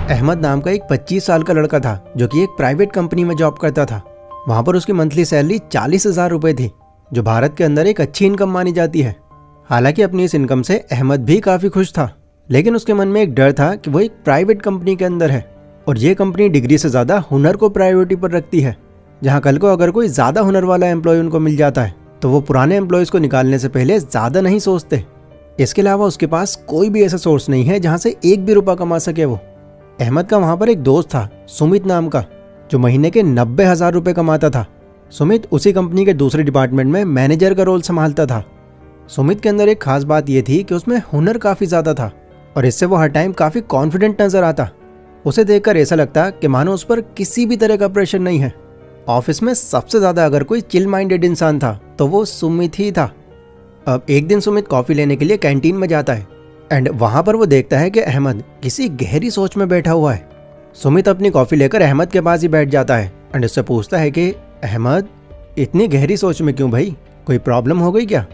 अहमद नाम का एक 25 साल का लड़का था जो कि एक प्राइवेट कंपनी में जॉब करता था। वहाँ पर उसकी मंथली सैलरी 40,000 रुपये थी, जो भारत के अंदर एक अच्छी इनकम मानी जाती है। हालांकि अपनी इस इनकम से अहमद भी काफ़ी खुश था, लेकिन उसके मन में एक डर था कि वो एक प्राइवेट कंपनी के अंदर है और ये कंपनी डिग्री से ज़्यादा हुनर को प्रायोरिटी पर रखती है। जहाँ कल को अगर कोई ज़्यादा हुनर वाला एम्प्लॉय उनको मिल जाता है तो वो पुराने एम्प्लॉयज़ को निकालने से पहले ज़्यादा नहीं सोचते। इसके अलावा उसके पास कोई भी ऐसा सोर्स नहीं है जहाँ से एक भी रुपया कमा सके वो। अहमद का वहाँ पर एक दोस्त था सुमित नाम का, जो महीने के 90,000 रुपये कमाता था। सुमित उसी कंपनी के दूसरे डिपार्टमेंट में मैनेजर का रोल संभालता था। सुमित के अंदर एक खास बात यह थी कि उसमें हुनर काफ़ी ज़्यादा था और इससे वो हर टाइम काफ़ी कॉन्फिडेंट नज़र आता। उसे देखकर ऐसा लगता कि मानो उस पर किसी भी तरह का प्रेशर नहीं है। ऑफिस में सबसे ज़्यादा अगर कोई चिल माइंडेड इंसान था तो वो सुमित ही था। अब एक दिन सुमित कॉफ़ी लेने के लिए कैंटीन में जाता है एंड वहाँ पर वो देखता है कि अहमद किसी गहरी सोच में बैठा हुआ है। सुमित अपनी कॉफ़ी लेकर अहमद के पास ही बैठ जाता है एंड उससे पूछता है कि अहमद, इतनी गहरी सोच में क्यों भाई, कोई प्रॉब्लम हो गई क्या?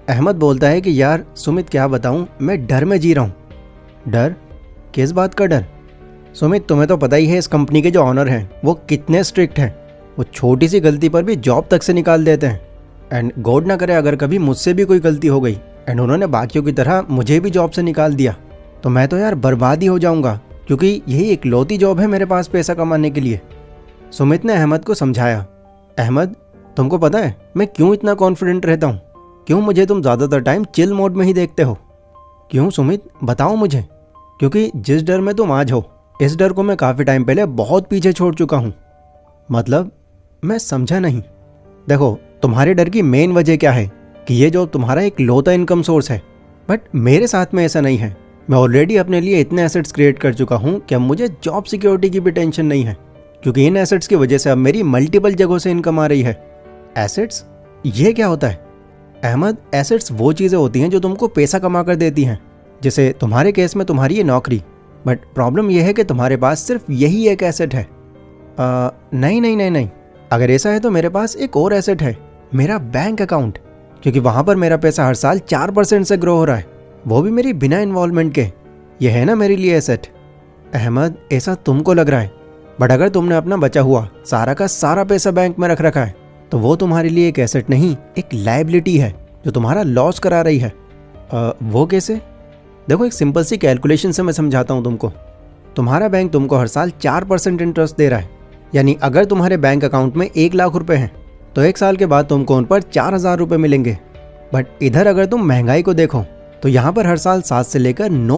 अहमद बोलता है कि यार सुमित, क्या बताऊँ, मैं डर में जी रहा हूँ। डर? किस बात का डर? सुमित, तुम्हें तो पता ही है इस कंपनी के जो ऑनर हैं वो कितने स्ट्रिक्ट हैं। वो छोटी सी गलती पर भी जॉब तक से निकाल देते हैं एंड गॉड ना करे अगर कभी मुझसे भी कोई गलती हो गई एंड उन्होंने बाकियों की तरह मुझे भी जॉब से निकाल दिया तो मैं तो यार बर्बाद ही हो जाऊंगा, क्योंकि यही इकलौती जॉब है मेरे पास पैसा कमाने के लिए। सुमित ने अहमद को समझाया, अहमद, तुमको पता है मैं क्यों इतना कॉन्फिडेंट रहता हूँ? क्यों मुझे तुम ज़्यादातर टाइम चिल मोड में ही देखते हो? क्यों सुमित, बताओ मुझे। क्योंकि जिस डर में तुम आज हो, इस डर को मैं काफ़ी टाइम पहले बहुत पीछे छोड़ चुका हूँ। मतलब? मैं समझा नहीं। देखो, तुम्हारे डर की मेन वजह क्या है कि ये जो तुम्हारा एक लौता इनकम सोर्स है, बट मेरे साथ में ऐसा नहीं है। मैं ऑलरेडी अपने लिए इतने एसेट्स क्रिएट कर चुका हूँ कि अब मुझे जॉब सिक्योरिटी की भी टेंशन नहीं है, क्योंकि इन एसेट्स की वजह से अब मेरी मल्टीपल जगहों से इनकम आ रही है। एसेट्स? ये क्या होता है? अहमद, एसेट्स वो चीज़ें होती हैं जो तुमको पैसा कमा कर देती हैं, जैसे तुम्हारे केस में तुम्हारी ये नौकरी। बट प्रॉब्लम यह है कि तुम्हारे पास सिर्फ यही एक एसेट है। नहीं नहीं नहीं नहीं, अगर ऐसा है तो मेरे पास एक और एसेट है, मेरा बैंक अकाउंट, क्योंकि वहाँ पर मेरा पैसा हर साल 4% से ग्रो हो रहा है, वो भी मेरी बिना इन्वॉल्वमेंट के। यह है ना मेरे लिए एसेट। अहमद, ऐसा तुमको लग रहा है, बट अगर तुमने अपना बचा हुआ सारा का सारा पैसा बैंक में रख रखा है तो वो तुम्हारे लिए एक एसेट नहीं, एक लायबिलिटी है जो तुम्हारा लॉस करा रही है। वो कैसे? देखो, एक सिंपल सी कैलकुलेशन से मैं समझाता हूँ तुमको। तुम्हारा बैंक तुमको हर साल 4% इंटरेस्ट दे रहा है, यानी अगर तुम्हारे बैंक अकाउंट में 1 लाख रुपए हैं तो 1 साल के बाद तुमको उन पर 4,000 रुपये मिलेंगे। बट इधर अगर तुम महंगाई को देखो तो यहाँ पर हर साल 7 से लेकर 9